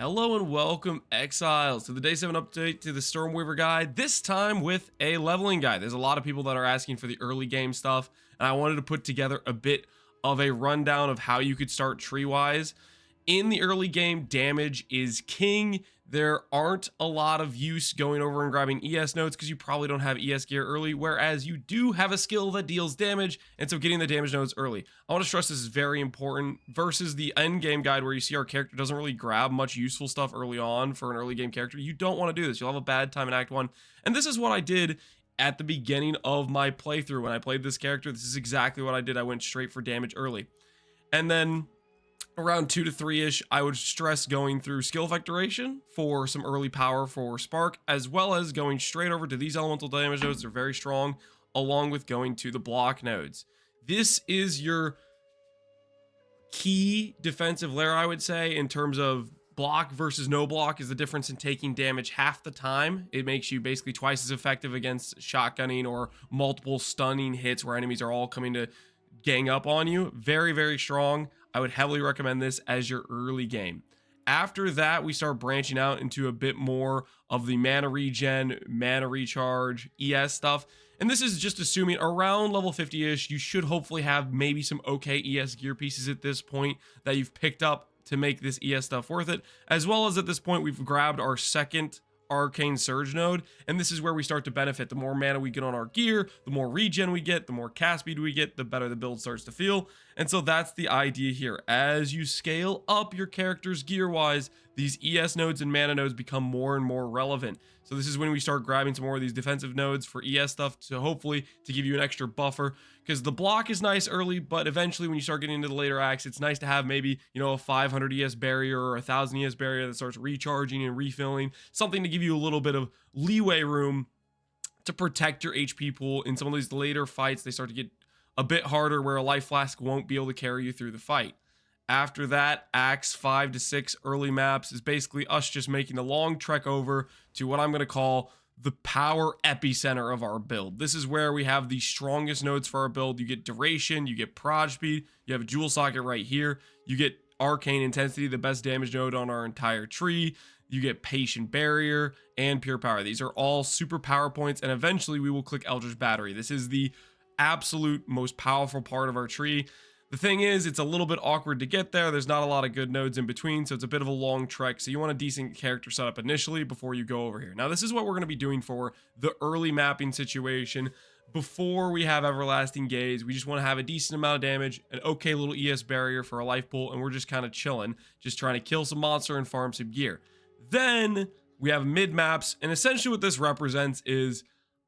Hello and welcome, Exiles, to the Day 7 update to the Stormweaver guide, this time with a leveling guide. There's a lot of people that are asking for the early game stuff, and I wanted to put together a bit of a rundown of how you could start tree-wise. In the early game, damage is king. There aren't a lot of use going over and grabbing ES nodes because you probably don't have ES gear early, whereas you do have a skill that deals damage, and so getting the damage nodes early. I want to stress this is very important versus the end game guide where you see our character doesn't really grab much useful stuff early on for an early game character. You don't want to do this. You'll have a bad time in Act 1, and this is what I did at the beginning of my playthrough. When I played this character, this is exactly what I did. I went straight for damage early, and then around 2 to 3-ish, I would stress going through skill effect duration for some early power for spark, as well as going straight over to these elemental damage nodes. They're very strong, along with going to the block nodes. This is your key defensive layer, I would say, in terms of block versus no block is the difference in taking damage half the time. It makes you basically twice as effective against shotgunning or multiple stunning hits where enemies are all coming to gang up on you. Very, very strong. I would heavily recommend this as your early game. After that, we start branching out into a bit more of the mana regen, mana recharge, ES stuff. And this is just assuming around level 50-ish, you should hopefully have maybe some okay ES gear pieces at this point that you've picked up to make this ES stuff worth it. As well as at this point, we've grabbed our second arcane surge node, and this is where we start to benefit. The more mana we get on our gear, the more regen we get, the more cast speed we get, the better the build starts to feel. And so that's the idea here. As you scale up your characters gear wise, these ES nodes and mana nodes become more and more relevant. So this is when we start grabbing some more of these defensive nodes for ES stuff to hopefully to give you an extra buffer, because the block is nice early, but eventually when you start getting into the later acts, it's nice to have maybe, a 500 ES barrier or a 1000 ES barrier that starts recharging and refilling, something to give you a little bit of leeway room to protect your HP pool. In some of these later fights, they start to get a bit harder where a life flask won't be able to carry you through the fight. After that, acts 5 to 6 early maps is basically us just making the long trek over to what I'm going to call the power epicenter of our build. This is where we have the strongest nodes for our build. You get duration, you get prod speed, you have a jewel socket right here, you get arcane intensity, the best damage node on our entire tree, you get patient barrier and pure power. These are all super power points, and eventually we will click Eldritch Battery. This is the absolute most powerful part of our tree. The thing is, it's a little bit awkward to get there. There's not a lot of good nodes in between, so it's a bit of a long trek. So you want a decent character setup initially before you go over here. Now, this is what we're going to be doing for the early mapping situation. Before we have Everlasting Gaze, we just want to have a decent amount of damage, an okay little ES barrier for a life pool, and we're just kind of chilling, just trying to kill some monster and farm some gear. Then we have mid maps, and essentially what this represents is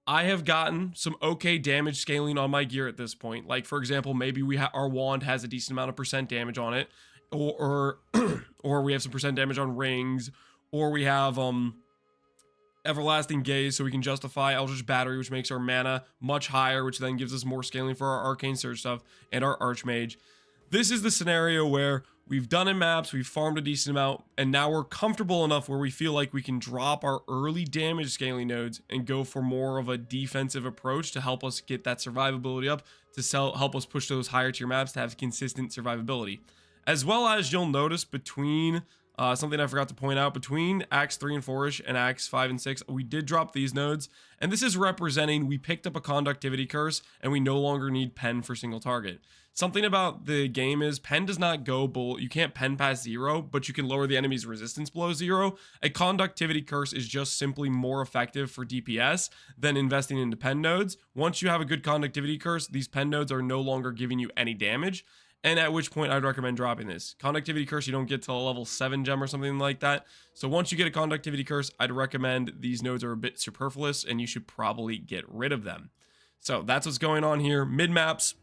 I have gotten some okay damage scaling on my gear at this point. Like, for example, maybe our wand has a decent amount of percent damage on it, or or we have some percent damage on rings, or we have Everlasting Gaze, so we can justify Eldritch Battery, which makes our mana much higher, which then gives us more scaling for our Arcane Surge stuff and our Archmage. This is the scenario where we've done in maps, we've farmed a decent amount, and now we're comfortable enough where we feel like we can drop our early damage scaling nodes and go for more of a defensive approach to help us get that survivability up, to help us push those higher tier maps to have consistent survivability. As well as you'll notice between, something I forgot to point out, between Acts 3 and 4-ish and Acts 5 and 6, we did drop these nodes, and this is representing we picked up a conductivity curse, and we no longer need pen for single target. Something about the game is pen does not go you can't pen past 0, but you can lower the enemy's resistance below 0. A conductivity curse is just simply more effective for DPS than investing into pen nodes. Once you have a good conductivity curse, these pen nodes are no longer giving you any damage, and at which point I'd recommend dropping this. Conductivity curse you don't get till a level 7 gem or something like that. So once you get a conductivity curse, I'd recommend these nodes are a bit superfluous and you should probably get rid of them. So that's what's going on here. Mid maps,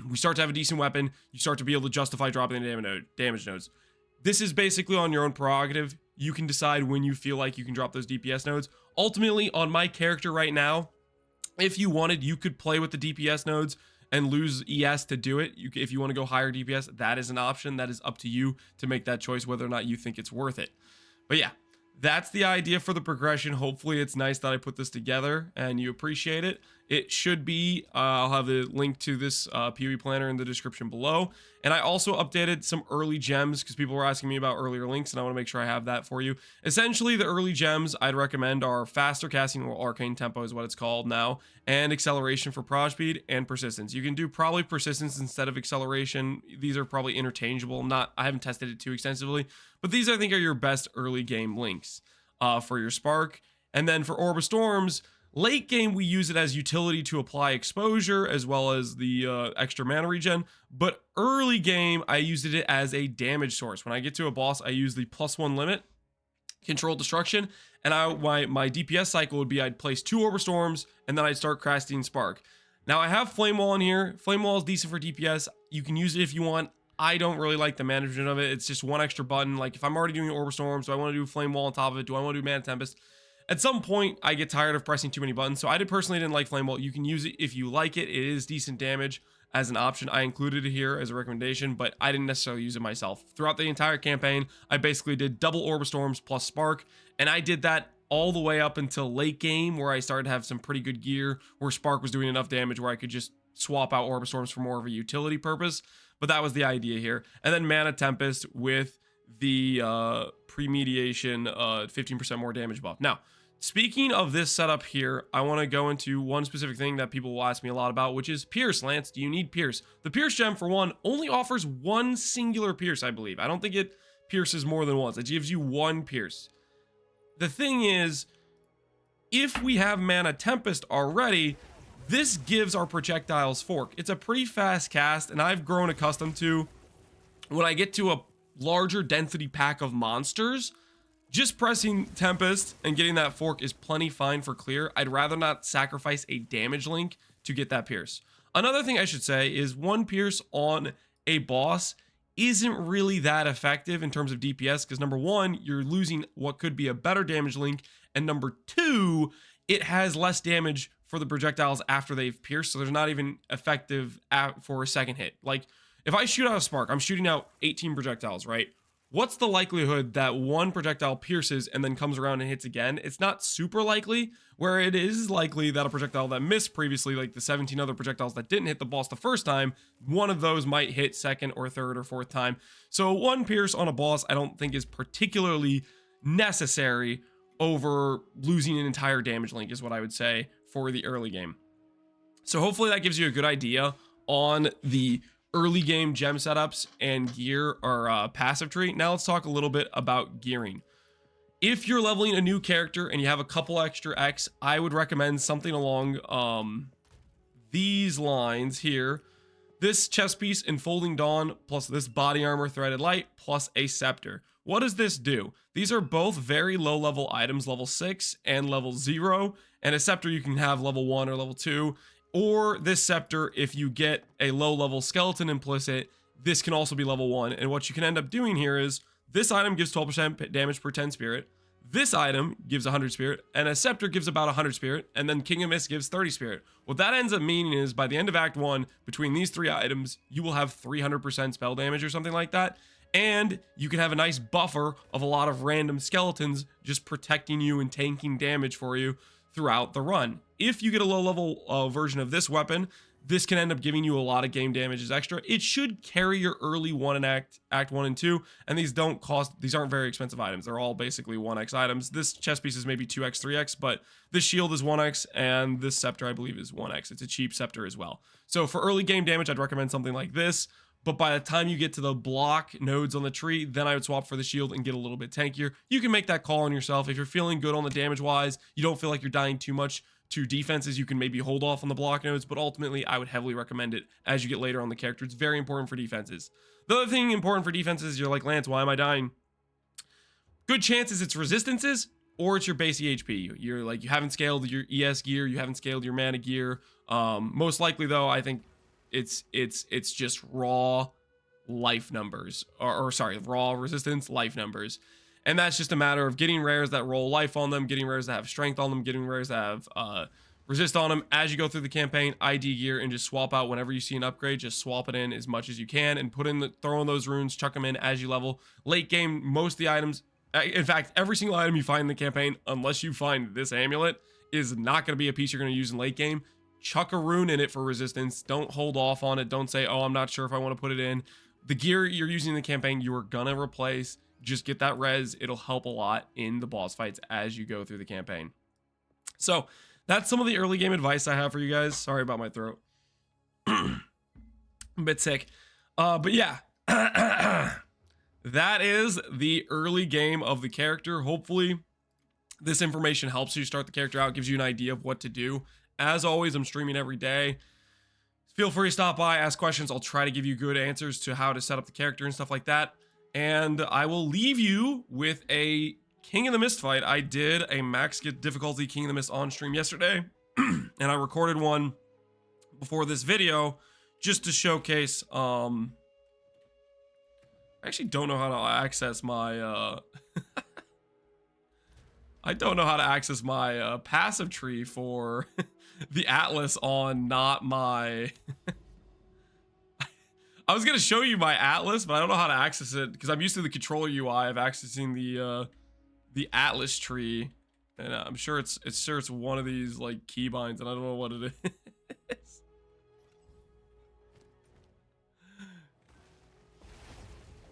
we start to have a decent weapon. You start to be able to justify dropping the damage nodes. This is basically on your own prerogative. You can decide when you feel like you can drop those DPS nodes. Ultimately, on my character right now, if you wanted, you could play with the DPS nodes and lose ES to do it. If you want to go higher DPS, that is an option. That is up to you to make that choice, whether or not you think it's worth it. But yeah, that's the idea for the progression. Hopefully it's nice that I put this together and you appreciate it. It should be, I'll have the link to this PoE planner in the description below. And I also updated some early gems because people were asking me about earlier links, and I want to make sure I have that for you. Essentially, the early gems I'd recommend are faster casting, or arcane tempo is what it's called now, and acceleration for proj speed, and persistence. You can do probably persistence instead of acceleration. These are probably interchangeable. I haven't tested it too extensively, but these I think are your best early game links for your spark. And then for Orb of Storms, late game, we use it as utility to apply exposure as well as the extra mana regen. But early game, I used it as a damage source. When I get to a boss, I use the +1 limit, control destruction, and my DPS cycle would be I'd place 2 Orb of Storms, and then I'd start casting Spark. Now I have Flame Wall in here. Flame Wall is decent for DPS. You can use it if you want. I don't really like the management of it. It's just one extra button. Like if I'm already doing Orb of Storms, do I want to do Flame Wall on top of it? Do I want to do Mana Tempest? At some point, I get tired of pressing too many buttons, so I personally didn't like Flame Wall. You can use it if you like it. It is decent damage as an option. I included it here as a recommendation, but I didn't necessarily use it myself. Throughout the entire campaign, I basically did double Orb of Storms plus Spark, and I did that all the way up until late game, where I started to have some pretty good gear, where Spark was doing enough damage where I could just swap out Orb of Storms for more of a utility purpose. But that was the idea here. And then Mana Tempest with the premediation 15% more damage buff. Now, speaking of this setup here, I want to go into one specific thing that people will ask me a lot about, which is Pierce. Lance, do you need Pierce? The Pierce gem, for one, only offers one singular Pierce, I believe. I don't think it pierces more than once. It gives you one Pierce. The thing is, if we have Mana Tempest already, this gives our projectiles fork. It's a pretty fast cast, and I've grown accustomed to, when I get to a larger density pack of monsters, just pressing Tempest and getting that fork is plenty fine for clear. I'd rather not sacrifice a damage link to get that Pierce. Another thing I should say is one Pierce on a boss isn't really that effective in terms of DPS, because number one, you're losing what could be a better damage link, and number two, it has less damage for the projectiles after they've pierced, so there's not even effective for a second hit. Like, if I shoot out a Spark, I'm shooting out 18 projectiles, right? What's the likelihood that one projectile pierces and then comes around and hits again? It's not super likely, where it is likely that a projectile that missed previously, like the 17 other projectiles that didn't hit the boss the first time, one of those might hit second or third or fourth time. So one pierce on a boss I don't think is particularly necessary over losing an entire damage link, is what I would say for the early game. So hopefully that gives you a good idea on the early game gem setups and gear, or passive tree. Now let's talk a little bit about gearing. If you're leveling a new character and you have a couple extra X, I would recommend something along these lines here. This chest piece, Enfolding Dawn, plus this body armor, Threaded Light, plus a scepter. What does this do? These are both very low level items, level 6 and level 0, and a scepter you can have level 1 or level 2. Or this scepter, if you get a low level skeleton implicit, this can also be level 1. And what you can end up doing here is, this item gives 12% damage per 10 spirit, this item gives 100 spirit, and a scepter gives about 100 spirit, and then King of Mist gives 30 spirit. What that ends up meaning is, by the end of Act 1, between these three items, you will have 300% spell damage or something like that. And you can have a nice buffer of a lot of random skeletons just protecting you and tanking damage for you throughout the run. If you get a low level version of this weapon, this can end up giving you a lot of game damage as extra. It should carry your early 1 and Act 1 and 2, and these aren't very expensive items. They're all basically 1x items. This chest piece is maybe 2x, 3x, but this shield is 1x, and this scepter, I believe, is 1x. It's a cheap scepter as well. So for early game damage, I'd recommend something like this. But by the time you get to the block nodes on the tree, then I would swap for the shield and get a little bit tankier. You can make that call on yourself. If you're feeling good on the damage wise, you don't feel like you're dying too much to defenses, you can maybe hold off on the block nodes, but ultimately I would heavily recommend it as you get later on the character. It's very important for defenses. The other thing important for defenses, you're like, Lance, why am I dying? Good chances it's resistances or it's your base EHP. You're like, you haven't scaled your ES gear, you haven't scaled your mana gear. Most likely though, I think it's just raw life numbers, or sorry, raw resistance life numbers. And that's just a matter of getting rares that roll life on them, getting rares that have strength on them, getting rares that have resist on them as you go through the campaign. ID gear, and just swap out whenever you see an upgrade, just swap it in as much as you can and throw in those runes, chuck them in as you level. Late game, most of the items, in fact, every single item you find in the campaign, unless you find this amulet, is not going to be a piece you're going to use in late game. chuck a rune in it for resistance. Don't hold off on it. Don't say, oh, I'm not sure if I want to put it in. The gear you're using in the campaign, you are gonna replace. Just get that res. It'll help a lot in the boss fights as you go through the campaign. So that's some of the early game advice I have for you guys. Sorry about my throat. I'm a bit sick. But yeah, that is the early game of the character. Hopefully this information helps you start the character out, gives you an idea of what to do. As always, I'm streaming every day. Feel free to stop by, ask questions. I'll try to give you good answers to how to set up the character and stuff like that. And I will leave you with a King of the Mist fight. I did a max difficulty King of the Mist on stream yesterday, and I recorded one before this video just to showcase. I actually don't know how to access my I don't know how to access my passive tree for the Atlas on not my I was gonna show you my Atlas, but I don't know how to access it because I'm used to the controller UI of accessing the Atlas tree, and I'm sure it's one of these like keybinds, and I don't know what it is.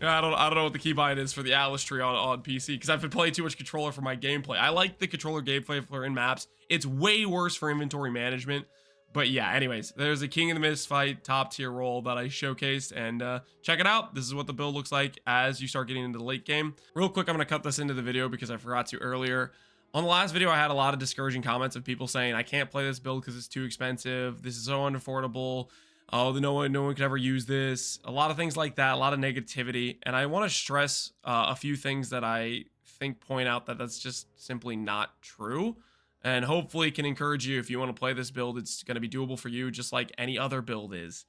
I don't know what the keybind is for the Atlas tree on PC because I've been playing too much controller for my gameplay. I like the controller gameplay for in maps. It's way worse for inventory management. But yeah, anyways, there's a King of the Mist fight, top tier role that I showcased, and check it out. This is what the build looks like as you start getting into the late game. Real quick, I'm gonna cut this into the video because I forgot to earlier. On the last video, I had a lot of discouraging comments of people saying, I can't play this build because it's too expensive. This is so unaffordable. Oh, no one could ever use this. A lot of things like that, a lot of negativity. And I want to stress a few things that I think point out that that's just simply not true. And hopefully can encourage you if you want to play this build, it's going to be doable for you just like any other build is.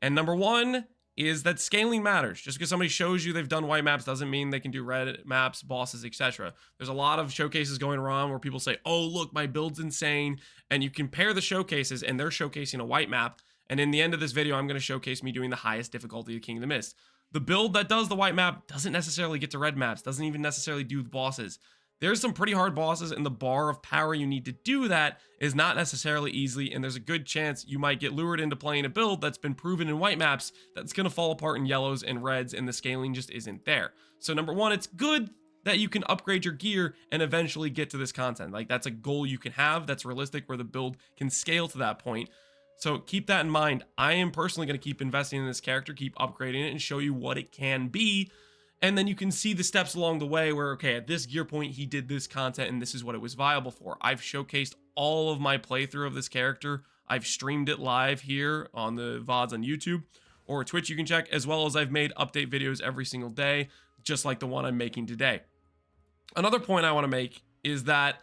And number one is that scaling matters. Just because somebody shows you they've done white maps doesn't mean they can do red maps, bosses, etc. There's a lot of showcases going around where people say, oh, look, my build's insane. And you compare the showcases and they're showcasing a white map. And in the end of this video, I'm going to showcase me doing the highest difficulty of King of the Mist. The build that does the white map doesn't necessarily get to red maps, doesn't even necessarily do the bosses. There's some pretty hard bosses, and the bar of power you need to do that is not necessarily easy, and there's a good chance you might get lured into playing a build that's been proven in white maps that's going to fall apart in yellows and reds, and the scaling just isn't there. So number one, it's good that you can upgrade your gear and eventually get to this content. Like, that's a goal you can have that's realistic where the build can scale to that point. So keep that in mind. I am personally going to keep investing in this character, keep upgrading it, and show you what it can be. And then you can see the steps along the way where, okay, at this gear point, he did this content and this is what it was viable for. I've showcased all of my playthrough of this character. I've streamed it live here on the VODs on YouTube or Twitch you can check, as well as I've made update videos every single day, just like the one I'm making today. Another point I want to make is that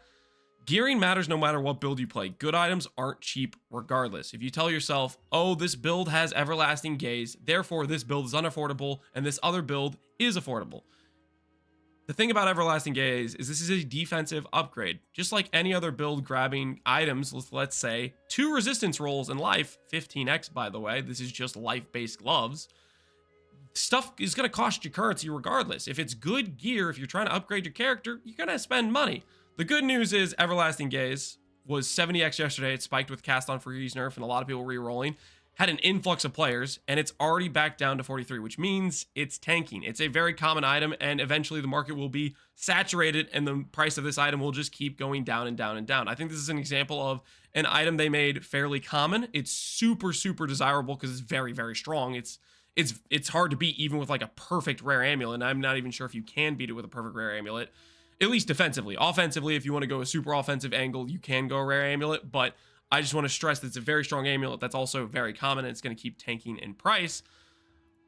gearing matters no matter what build you play. Good items aren't cheap regardless. If you tell yourself, oh, this build has Everlasting Gaze, therefore this build is unaffordable and this other build is affordable. The thing about Everlasting Gaze is this is a defensive upgrade. Just like any other build grabbing items, let's say 2 resistance rolls in life, 15x by the way, this is just life-based gloves. Stuff is going to cost you currency regardless. If it's good gear, if you're trying to upgrade your character, you're going to spend money. The good news is Everlasting Gaze was 70x yesterday. It spiked with Cast on Freeze nerf and a lot of people re-rolling. Had an influx of players, and it's already back down to 43, which means it's tanking. It's a very common item, and eventually the market will be saturated, and the price of this item will just keep going down and down and down. I think this is an example of an item they made fairly common. It's super, super desirable because it's very, very strong. It's hard to beat even with like a perfect rare amulet, and I'm not even sure if you can beat it with a perfect rare amulet. At least defensively. Offensively, if you want to go a super offensive angle, you can go a rare amulet, but I just want to stress that it's a very strong amulet that's also very common and it's going to keep tanking in price.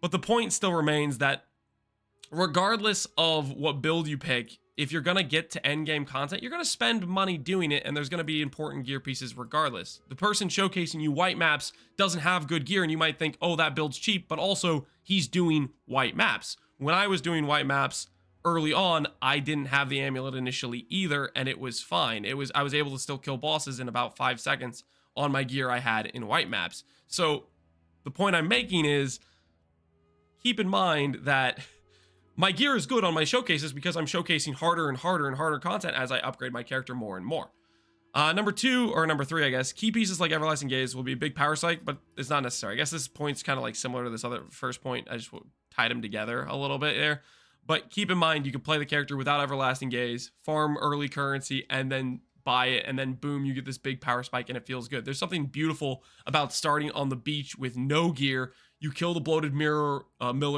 But the point still remains that regardless of what build you pick, if you're going to get to end game content, you're going to spend money doing it, and there's going to be important gear pieces regardless. The person showcasing you white maps doesn't have good gear, and you might think, oh, that build's cheap, but also he's doing white maps. When I was doing white maps early on, I didn't have the amulet initially either, and it was fine. I was able to still kill bosses in about 5 seconds on my gear I had in white maps. So the point I'm making is keep in mind that my gear is good on my showcases because I'm showcasing harder and harder and harder content as I upgrade my character more and more. Number 2, or number 3, I guess, key pieces like Everlasting Gaze will be a big power spike, but it's not necessary. I guess this point's kind of like similar to this other first point. I just tied them together a little bit there. But keep in mind, you can play the character without Everlasting Gaze, farm early currency, and then buy it, and then boom, you get this big power spike, and it feels good. There's something beautiful about starting on the beach with no gear. You kill the bloated miller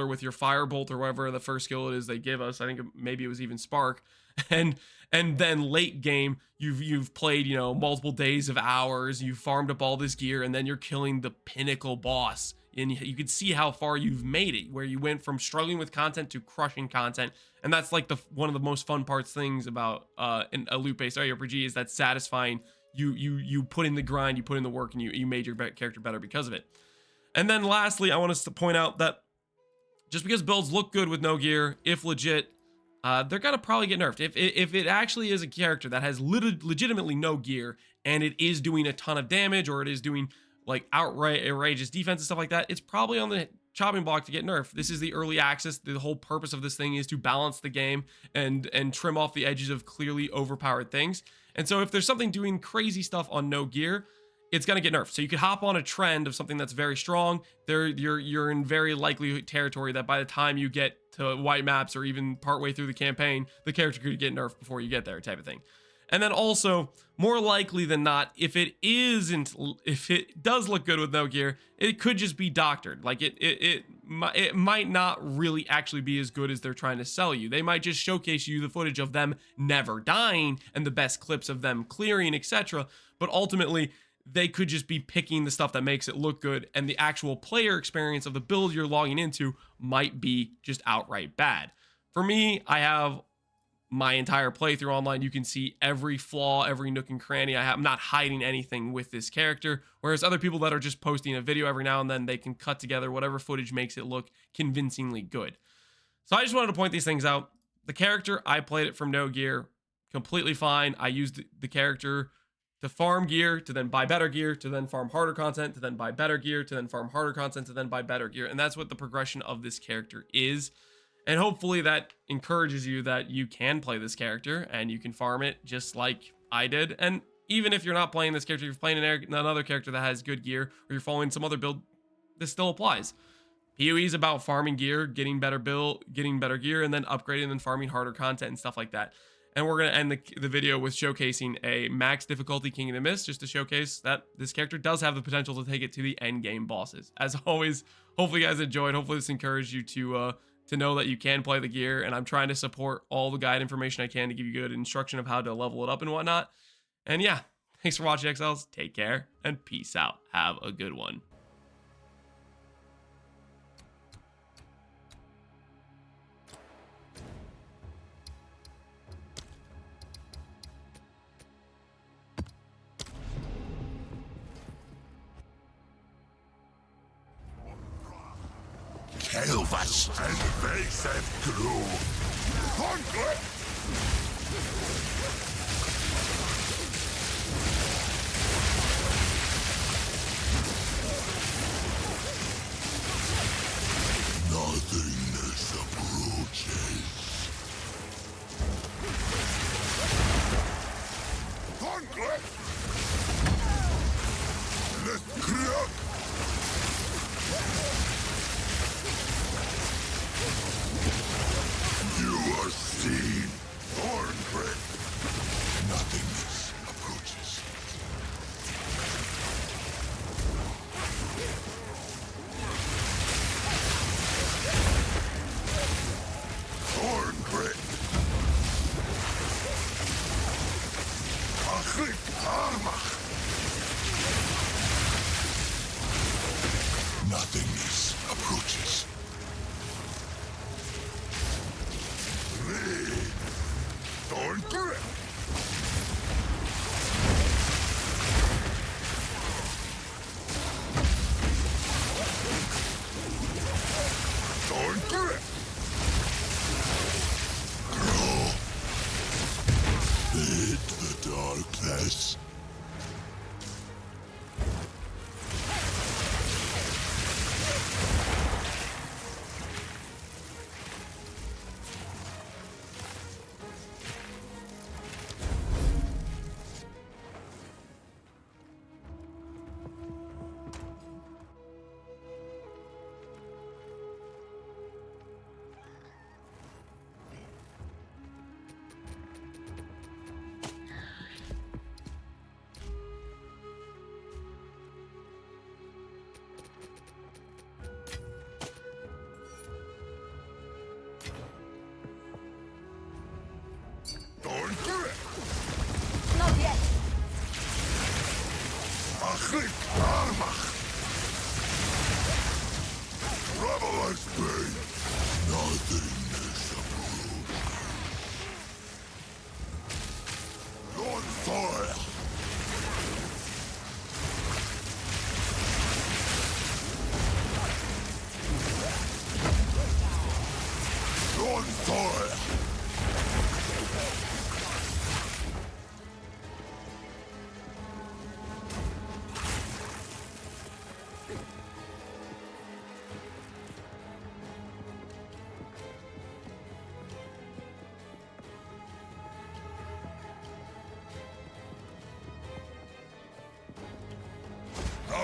with your firebolt or whatever the first skill it is they give us. I think maybe it was even spark, and then late game you've played, you know, multiple days of hours, you've farmed up all this gear, and then you're killing the pinnacle boss, and you can see how far you've made it, where you went from struggling with content to crushing content. And that's like one of the most fun things about in a loot-based RPG, is that satisfying. You put in the grind, you put in the work, and you made your character better because of it. And then lastly, I want us to point out that just because builds look good with no gear, if legit, they're gonna probably get nerfed. If it actually is a character that has legitimately no gear, and it is doing a ton of damage, or it is doing like outright outrageous defense and stuff like that, it's probably on the chopping block to get nerfed. This is the early access. The whole purpose of this thing is to balance the game and trim off the edges of clearly overpowered things. And so if there's something doing crazy stuff on no gear, it's going to get nerfed. So you could hop on a trend of something that's very strong. You're in very likely territory that by the time you get to white maps, or even partway through the campaign, the character could get nerfed before you get there, type of thing. And then also, more likely than not, if it does look good with no gear, it could just be doctored. Like it might not really actually be as good as they're trying to sell you. They might just showcase you the footage of them never dying and the best clips of them clearing, etc. But ultimately, they could just be picking the stuff that makes it look good, and the actual player experience of the build you're logging into might be just outright bad. For me, I have my entire playthrough online. You can see every flaw, every nook and cranny. I'm not hiding anything with this character, whereas other people that are just posting a video every now and then, they can cut together whatever footage makes it look convincingly good. So I just wanted to point these things out. The character, I played it from no gear, completely fine. I used the character to farm gear, to then buy better gear, to then farm harder content, to then buy better gear, to then farm harder content, to then buy better gear. And that's what the progression of this character is. And hopefully that encourages you that you can play this character and you can farm it just like I did. And even if you're not playing this character, you're playing another character that has good gear, or you're following some other build, this still applies. PoE is about farming gear, getting better gear, and then upgrading and farming harder content and stuff like that. And we're going to end the video with showcasing a max difficulty King of the Mist, just to showcase that this character does have the potential to take it to the end game bosses. As always, hopefully you guys enjoyed. Hopefully this encouraged you to know that you can play the gear. And I'm trying to support all the guide information I can to give you good instruction of how to level it up and whatnot. And yeah, thanks for watching, Exiles. Take care and peace out. Have a good one. Elvas and Vasev crew. Conflict! Nothingness approaches. Conflict! Let's crack! You are seen, Thorngrip. Nothingness approaches. Thorngrip. Achrik Armach. Nothingness approaches. Thorngrip! Thorngrip! Grow! Bid the darkness.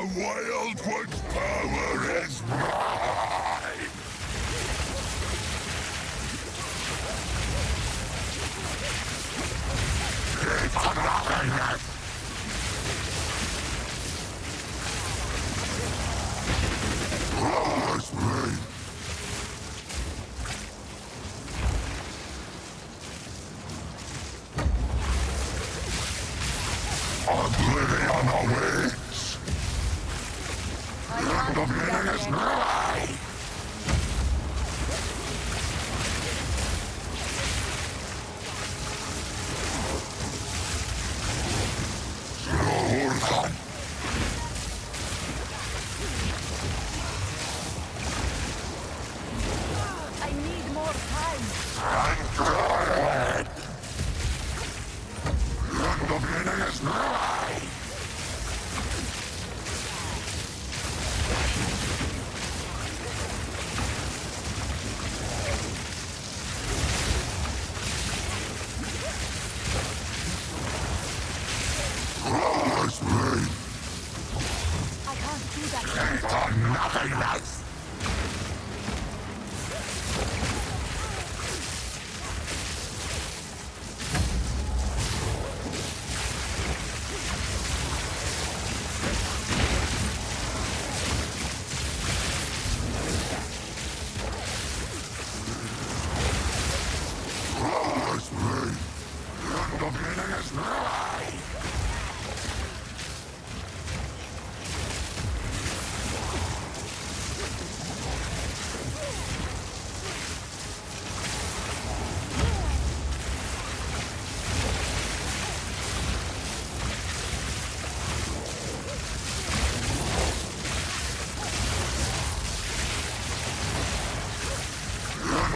Wild One's power is mine! It's nothingness! Flawless blade! Oblivion awaits! The beginning is nigh! Hold on! I need more time. I'm tired! The beginning is nigh! Flawless blade! I can't do that. Into nothingness! Flawless blade! The beginning is nigh!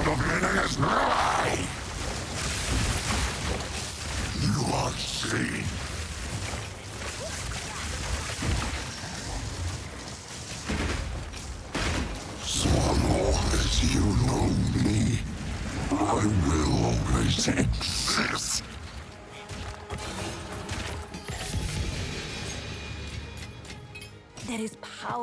The beginning is nigh! You are seen! Swallow as you know me. I will always exist. There is power